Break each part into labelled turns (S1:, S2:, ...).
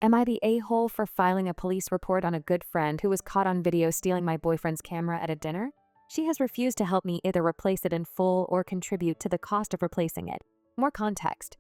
S1: Am I the a-hole for filing a police report on a good friend who was caught on video stealing my boyfriend's camera at a dinner? She has refused to help me either replace it in full or contribute to the cost of replacing it. More context.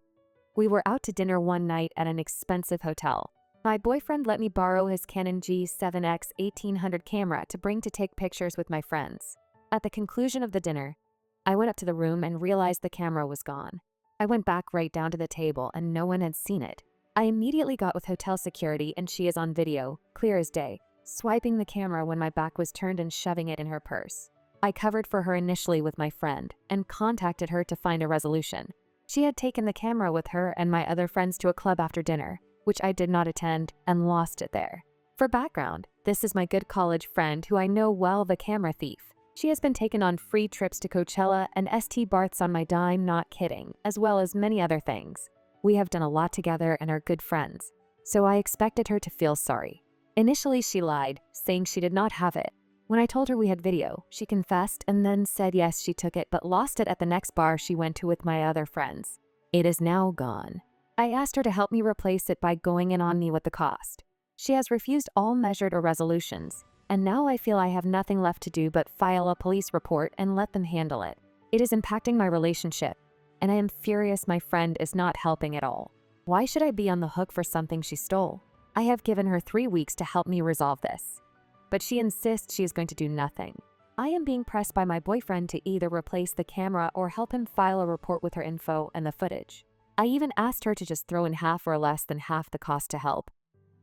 S1: We were out to dinner one night at an expensive hotel. My boyfriend let me borrow his Canon G7X 1800 camera to bring to take pictures with my friends. At the conclusion of the dinner, I went up to the room and realized the camera was gone. I went back right down to the table and no one had seen it. I immediately got with hotel security and she is on video, clear as day, swiping the camera when my back was turned and shoving it in her purse. I covered for her initially with my friend and contacted her to find a resolution. She had taken the camera with her and my other friends to a club after dinner, which I did not attend, and lost it there. For background, this is my good college friend who I know well, the camera thief. She has been taken on free trips to Coachella and ST Barths on my dime, not kidding, as well as many other things. We have done a lot together and are good friends, so I expected her to feel sorry. Initially, she lied, saying she did not have it. When I told her we had video, she confessed and then said yes, she took it but lost it at the next bar she went to with my other friends. It is now gone. I asked her to help me replace it by going in on me with the cost. She has refused all measured or resolutions, and now I feel I have nothing left to do but file a police report and let them handle it. It is impacting my relationship, and I am furious my friend is not helping at all. Why should I be on the hook for something she stole? I have given her 3 weeks to help me resolve this, but she insists she is going to do nothing. I am being pressed by my boyfriend to either replace the camera or help him file a report with her info and the footage. I even asked her to just throw in half or less than half the cost to help,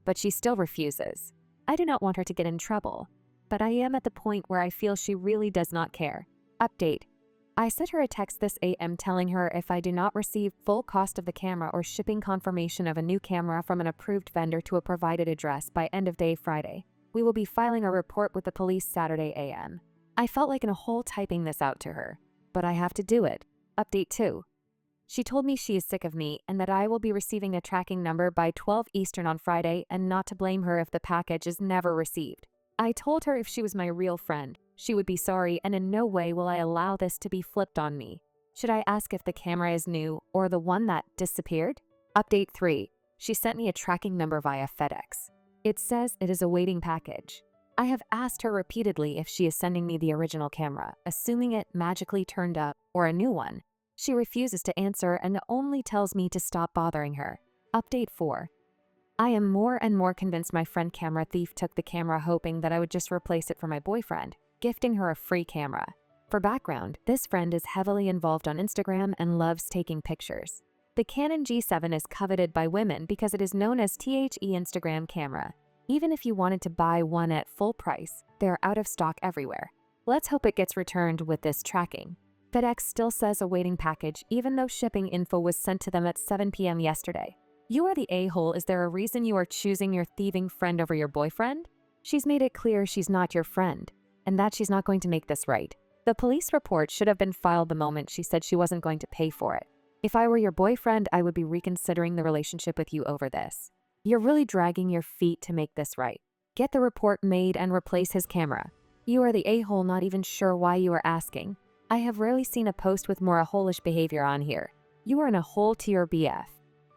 S1: but she still refuses. I do not want her to get in trouble, but I am at the point where I feel she really does not care. Update. I sent her a text this AM telling her if I do not receive full cost of the camera or shipping confirmation of a new camera from an approved vendor to a provided address by end of day Friday, we will be filing a report with the police Saturday AM. I felt like in a hole typing this out to her, but I have to do it. Update 2. She told me she is sick of me and that I will be receiving a tracking number by 12 Eastern on Friday and not to blame her if the package is never received. I told her if she was my real friend, she would be sorry and in no way will I allow this to be flipped on me. Should I ask if the camera is new or the one that disappeared? Update 3. She sent me a tracking number via FedEx. It says it is a waiting package. I have asked her repeatedly if she is sending me the original camera, assuming it magically turned up, or a new one. She refuses to answer and only tells me to stop bothering her. Update 4. I am more and more convinced my friend camera thief took the camera hoping that I would just replace it for my boyfriend, gifting her a free camera. For background, this friend is heavily involved on Instagram and loves taking pictures. The Canon G7 is coveted by women because it is known as THE Instagram camera. Even if you wanted to buy one at full price, they are out of stock everywhere. Let's hope it gets returned with this tracking. FedEx still says awaiting package even though shipping info was sent to them at 7 p.m. yesterday. You are the a-hole. Is there a reason you are choosing your thieving friend over your boyfriend? She's made it clear she's not your friend, and that she's not going to make this right. The police report should have been filed the moment she said she wasn't going to pay for it. If I were your boyfriend, I would be reconsidering the relationship with you over this. You're really dragging your feet to make this right. Get the report made and replace his camera. You are the a-hole, not even sure why you are asking. I have rarely seen a post with more a-hole-ish behavior on here. You are in a hole to your BF.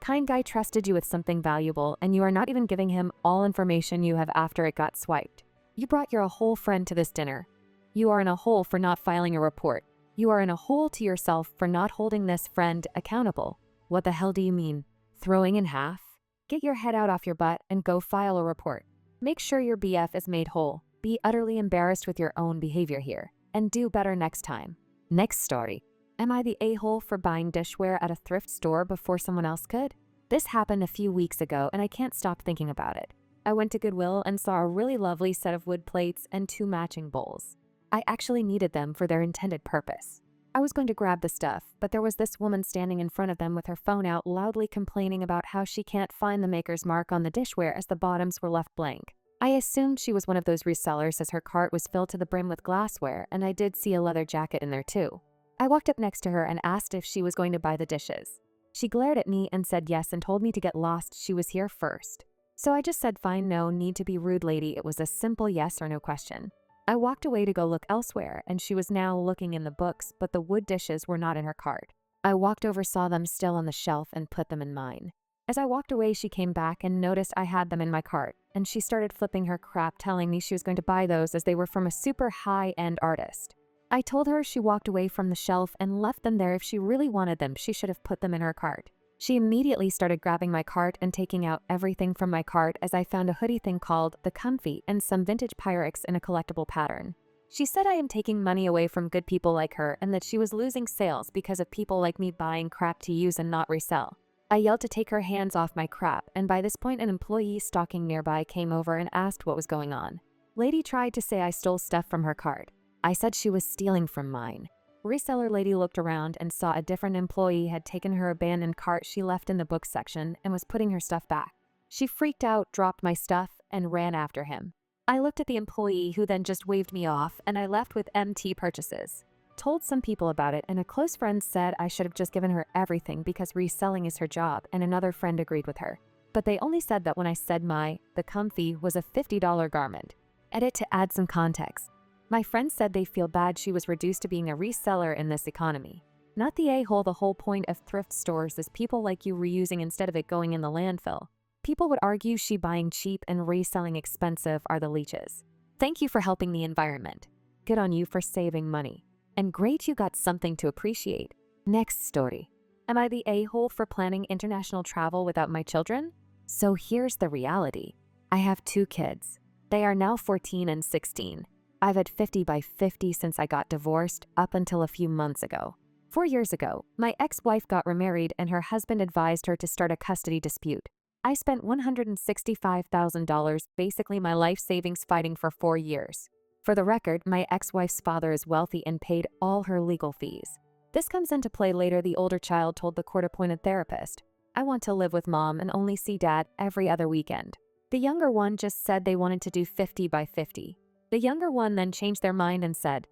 S1: Kind guy trusted you with something valuable and you are not even giving him all information you have after it got swiped. You brought your a-hole friend to this dinner. You are in a hole for not filing a report. You are in a hole to yourself for not holding this friend accountable. What the hell do you mean? Throwing in half? Get your head out off your butt and go file a report. Make sure your BF is made whole. Be utterly embarrassed with your own behavior here, and do better next time. Next story. Am I the a-hole for buying dishware at a thrift store before someone else could? This happened a few weeks ago and I can't stop thinking about it. I went to Goodwill and saw a really lovely set of wood plates and 2 matching bowls. I actually needed them for their intended purpose. I was going to grab the stuff, but there was this woman standing in front of them with her phone out loudly complaining about how she can't find the maker's mark on the dishware as the bottoms were left blank. I assumed she was one of those resellers as her cart was filled to the brim with glassware, and I did see a leather jacket in there too. I walked up next to her and asked if she was going to buy the dishes. She glared at me and said yes and told me to get lost, she was here first. So I just said fine, no need to be rude lady, it was a simple yes or no question. I walked away to go look elsewhere and she was now looking in the books, but the wood dishes were not in her cart. I walked over, saw them still on the shelf and put them in mine. As I walked away, she came back and noticed I had them in my cart, and she started flipping her crap, telling me she was going to buy those as they were from a super high-end artist. I told her she walked away from the shelf and left them there. If she really wanted them, she should have put them in her cart. She immediately started grabbing my cart and taking out everything from my cart as I found a hoodie thing called the Comfy and some vintage Pyrex in a collectible pattern. She said I am taking money away from good people like her and that she was losing sales because of people like me buying crap to use and not resell. I yelled to take her hands off my crap, and by this point an employee stalking nearby came over and asked what was going on. Lady tried to say I stole stuff from her cart. I said she was stealing from mine. Reseller lady looked around and saw a different employee had taken her abandoned cart she left in the book section and was putting her stuff back. She freaked out, dropped my stuff, and ran after him. I looked at the employee, who then just waved me off, and I left with empty purchases. Told some people about it, and a close friend said I should have just given her everything because reselling is her job, and another friend agreed with her. But they only said that when I said the Comfy was a $50 garment. Edit to add some context. My friend said they feel bad she was reduced to being a reseller in this economy. Not the a-hole. The whole point of thrift stores is people like you reusing instead of it going in the landfill. People would argue she buying cheap and reselling expensive are the leeches. Thank you for helping the environment. Good on you for saving money. And great you got something to appreciate. Next story. Am I the a-hole for planning international travel without my children? So here's the reality. I have 2 kids. They are now 14 and 16. I've had 50 by 50 since I got divorced up until a few months ago. 4 years ago, my ex-wife got remarried and her husband advised her to start a custody dispute. I spent $165,000, basically my life savings, fighting for 4 years. For the record, my ex-wife's father is wealthy and paid all her legal fees. This comes into play later. The older child told the court-appointed therapist, "I want to live with mom and only see dad every other weekend." The younger one just said they wanted to do 50 by 50. The younger one then changed their mind and said,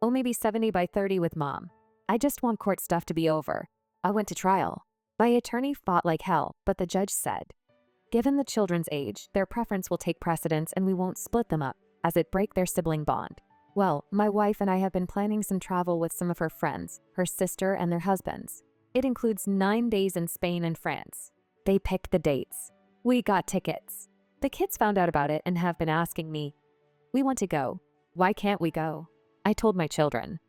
S1: "Oh, maybe 70 by 30 with mom. I just want court stuff to be over." I went to trial. My attorney fought like hell, but the judge said, "Given the children's age, their preference will take precedence and we won't split them up, as it break their sibling bond." Well, my wife and I have been planning some travel with some of her friends, her sister and their husbands. It includes 9 days in Spain and France. They picked the dates. We got tickets. The kids found out about it and have been asking me, "We want to go. Why can't we go?" I told my children,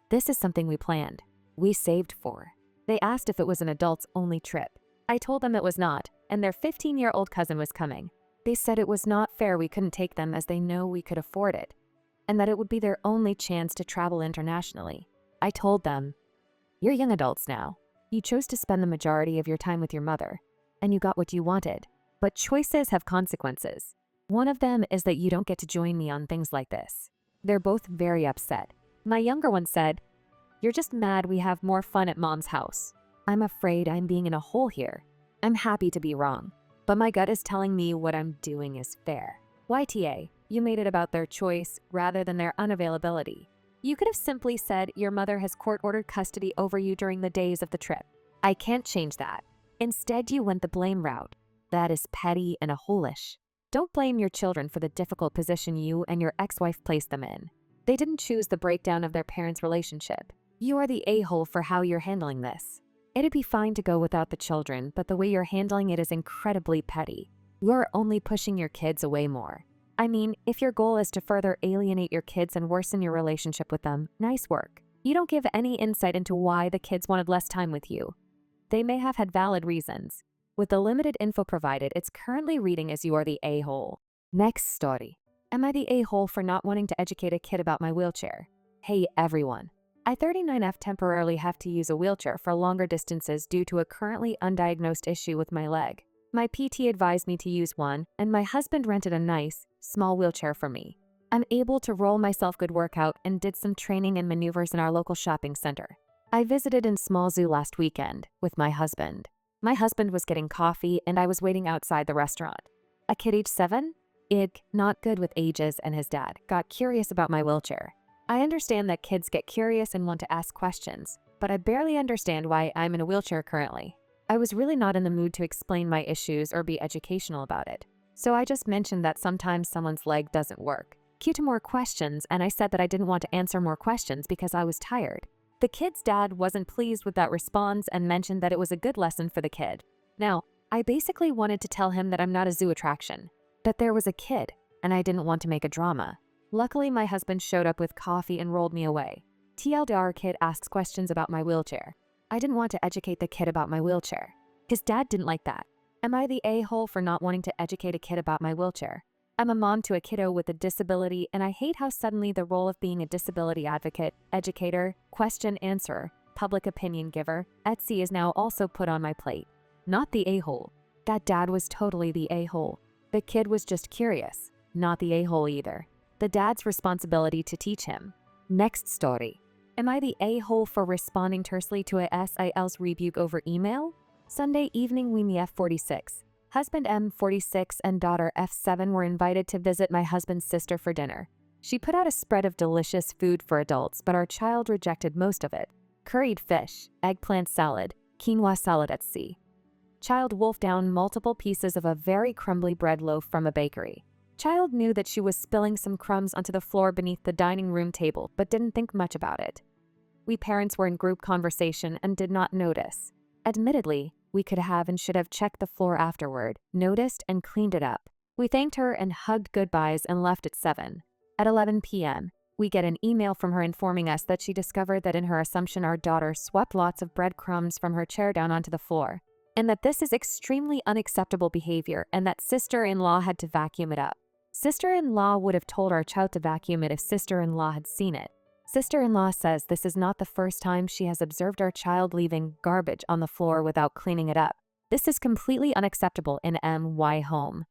S1: "This is something we planned. We saved for." They asked if it was an adults-only trip. I told them it was not, and their 15-year-old cousin was coming. They said it was not fair we couldn't take them as they know we could afford it, and that it would be their only chance to travel internationally. I told them, "You're young adults now. You chose to spend the majority of your time with your mother, and you got what you wanted. But choices have consequences. One of them is that you don't get to join me on things like this." They're both very upset. My younger one said, "You're just mad we have more fun at mom's house." I'm afraid I'm being in a hole here. I'm happy to be wrong, but my gut is telling me what I'm doing is fair. YTA, you made it about their choice rather than their unavailability. You could have simply said your mother has court-ordered custody over you during the days of the trip. I can't change that. Instead, you went the blame route. That is petty and a holish. Don't blame your children for the difficult position you and your ex-wife placed them in. They didn't choose the breakdown of their parents' relationship. You are the a-hole for how you're handling this. It'd be fine to go without the children, but the way you're handling it is incredibly petty. You're only pushing your kids away more. I mean, if your goal is to further alienate your kids and worsen your relationship with them, nice work. You don't give any insight into why the kids wanted less time with you. They may have had valid reasons. With the limited info provided, it's currently reading as you are the a-hole. Next story. Am I the a-hole for not wanting to educate a kid about my wheelchair? Hey everyone. I 39F temporarily have to use a wheelchair for longer distances due to a currently undiagnosed issue with my leg. My PT advised me to use one, and my husband rented a nice, small wheelchair for me. I'm able to roll myself good workout and did some training and maneuvers in our local shopping center. I visited in small zoo last weekend with my husband. My husband was getting coffee and I was waiting outside the restaurant. A kid age 7? Not good with ages, and his dad got curious about my wheelchair. I understand that kids get curious and want to ask questions, but I barely understand why I'm in a wheelchair currently. I was really not in the mood to explain my issues or be educational about it. So I just mentioned that sometimes someone's leg doesn't work. Cue to more questions, and I said that I didn't want to answer more questions because I was tired. The kid's dad wasn't pleased with that response and mentioned that it was a good lesson for the kid. Now, I basically wanted to tell him that I'm not a zoo attraction, that there was a kid, and I didn't want to make a drama. Luckily, my husband showed up with coffee and rolled me away. TLDR, kid asks questions about my wheelchair. I didn't want to educate the kid about my wheelchair. His dad didn't like that. Am I the a-hole for not wanting to educate a kid about my wheelchair? I'm a mom to a kiddo with a disability, and I hate how suddenly the role of being a disability advocate, educator, question answerer, public opinion giver, etc. is now also put on my plate. Not the a-hole. That dad was totally the a-hole. The kid was just curious. Not the a-hole either. The dad's responsibility to teach him. Next story. Am I the a-hole for responding tersely to a SIL's rebuke over email? Sunday evening, we me F46. Husband M46 and daughter F7 were invited to visit my husband's sister for dinner. She put out a spread of delicious food for adults, but our child rejected most of it. Curried fish, eggplant salad, quinoa salad at sea. Child wolfed down multiple pieces of a very crumbly bread loaf from a bakery. Child knew that she was spilling some crumbs onto the floor beneath the dining room table, but didn't think much about it. We parents were in group conversation and did not notice. Admittedly, we could have and should have checked the floor afterward, noticed, and cleaned it up. We thanked her and hugged goodbyes and left at 7. At 11 p.m., we get an email from her informing us that she discovered that in her assumption our daughter swept lots of breadcrumbs from her chair down onto the floor, and that this is extremely unacceptable behavior and that sister-in-law had to vacuum it up. Sister-in-law would have told our child to vacuum it if sister-in-law had seen it. Sister-in-law says this is not the first time she has observed our child leaving garbage on the floor without cleaning it up. This is completely unacceptable in MY home.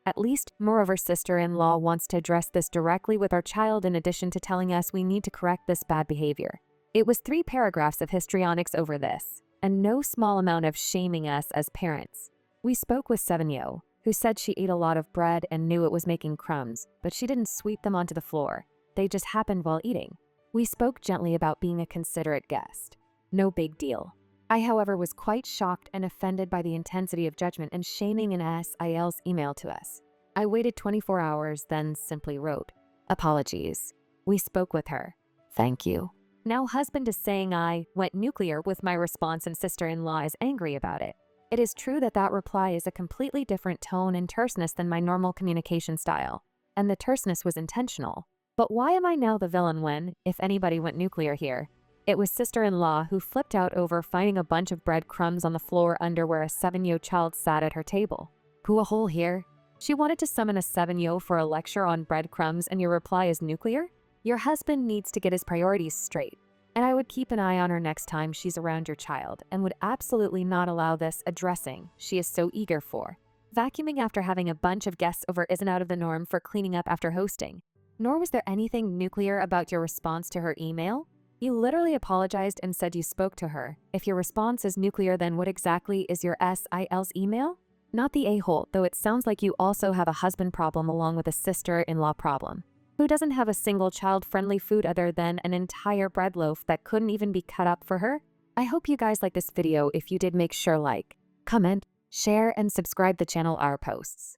S1: At least, moreover, sister-in-law wants to address this directly with our child in addition to telling us we need to correct this bad behavior. It was 3 paragraphs of histrionics over this, and no small amount of shaming us as parents. We spoke with 7-yo, who said she ate a lot of bread and knew it was making crumbs, but she didn't sweep them onto the floor. They just happened while eating. We spoke gently about being a considerate guest. No big deal. I, however, was quite shocked and offended by the intensity of judgment and shaming in SIL's email to us. I waited 24 hours, then simply wrote, "Apologies." We spoke with her. "Thank you." Now husband is saying I went nuclear with my response and sister-in-law is angry about it. It is true that that reply is a completely different tone and terseness than my normal communication style, and the terseness was intentional. But why am I now the villain when, if anybody went nuclear here, it was sister-in-law who flipped out over finding a bunch of breadcrumbs on the floor under where a 7-yo child sat at her table? Who a hole here? She wanted to summon a 7-yo for a lecture on breadcrumbs and your reply is nuclear? Your husband needs to get his priorities straight. And I would keep an eye on her next time she's around your child and would absolutely not allow this addressing she is so eager for. Vacuuming after having a bunch of guests over isn't out of the norm for cleaning up after hosting. Nor was there anything nuclear about your response to her email. You literally apologized and said you spoke to her. If your response is nuclear, then what exactly is your SIL's email? Not the a-hole, though it sounds like you also have a husband problem along with a sister-in-law problem. Who doesn't have a single child-friendly food other than an entire bread loaf that couldn't even be cut up for her? I hope you guys like this video. If you did, make sure like, comment, share, and subscribe the channel our posts.